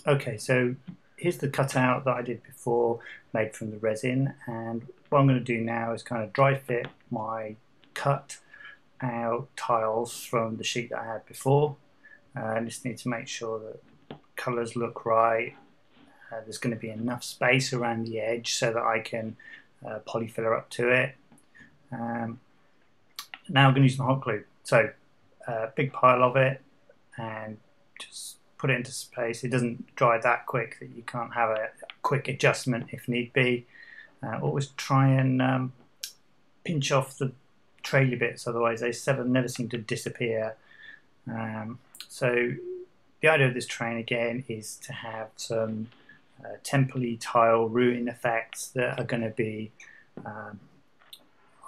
Okay, so here's the cutout that I did before, made from the resin, and what I'm going to do now is kind of dry fit my cut out tiles from the sheet that I had before. I just need to make sure that colours look right. There's going to be enough space around the edge so that I can polyfiller up to it. Now I'm going to use my hot glue. So big pile of it, and just put it into place. It doesn't dry that quick that you can't have a quick adjustment if need be. Always try and pinch off the trailer bits, otherwise they never seem to disappear. So the idea of this terrain again is to have some temple-y tile ruin effects that are going to be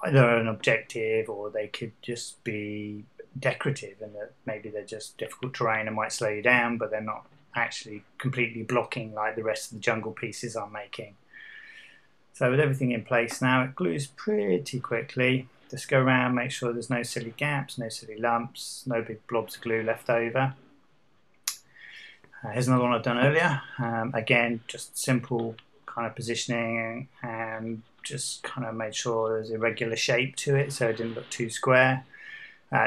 either an objective, or they could just be decorative, and that maybe they're just difficult terrain and might slow you down, but they're not actually completely blocking like the rest of the jungle pieces I'm making. So with everything in place now, it glues pretty quickly. Just go around, make sure there's no silly gaps, no silly lumps, no big blobs of glue left over. Here's another one I've done earlier. Again, just simple kind of positioning, and just kind of made sure there's a regular shape to it so it didn't look too square.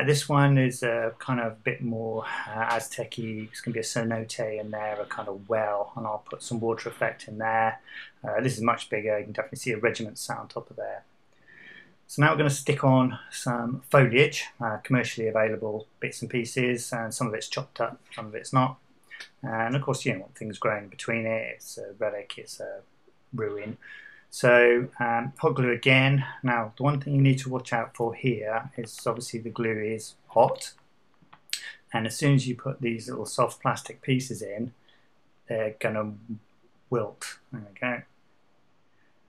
This one is kind of a bit more Aztec-y. It's going to be a cenote in there, a kind of well, and I'll put some water effect in there. This is much bigger. You can definitely see a regiment sat on top of there. So now we're going to stick on some foliage, commercially available bits and pieces, and some of it's chopped up, some of it's not. And of course, you don't want things growing between it. It's a relic, it's a ruin. So hot glue again. Now the one thing you need to watch out for here is obviously the glue is hot, and as soon as you put these little soft plastic pieces in, they're going to wilt. There we go.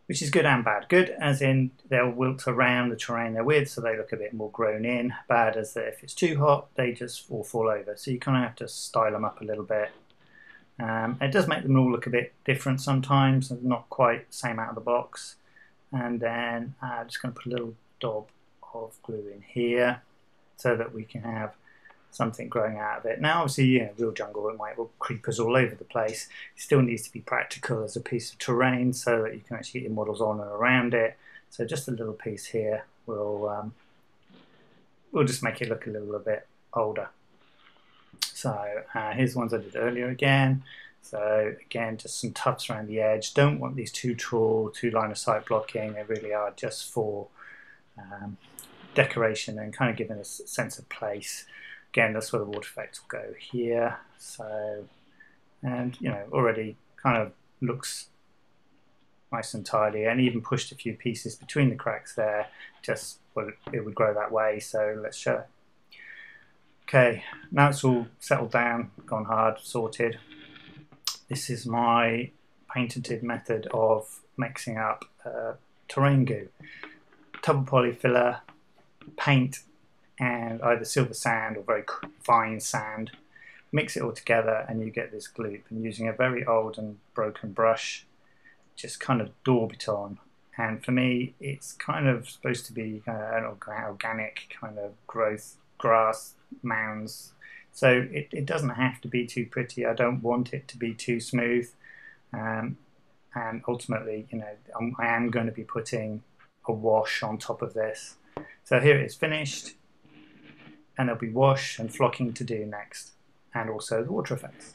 Which is good and bad. Good as in they'll wilt around the terrain they're with, so they look a bit more grown in. Bad as that if it's too hot, they just all fall over. So you kind of have to style them up a little bit. It does make them all look a bit different sometimes, not quite the same out of the box. And then I'm just going to put a little daub of glue in here so that we can have something growing out of it. Now obviously, real jungle, it might have creepers all over the place. It still needs to be practical as a piece of terrain so that you can actually get your models on and around it. So just a little piece here will we'll just make it look a little bit older. So here's the ones I did earlier again. So again, just some tufts around the edge. Don't want these too tall, too line of sight blocking. They really are just for decoration and kind of giving us a sense of place. Again, that's where the water effects will go here. So, and already kind of looks nice and tidy, and even pushed a few pieces between the cracks there. Just, well, it would grow that way. So let's show it. Okay, now it's all settled down, gone hard, sorted. This is my patented method of mixing up terrain goo. Tub of polyfiller, paint, and either silver sand or very fine sand. Mix it all together and you get this gloop. And using a very old and broken brush, just kind of daub it on. And for me, it's kind of supposed to be an organic kind of growth, grass, mounds. So it doesn't have to be too pretty. I don't want it to be too smooth. And ultimately, I am going to be putting a wash on top of this. So here it is finished, and there'll be wash and flocking to do next, and also the water effects.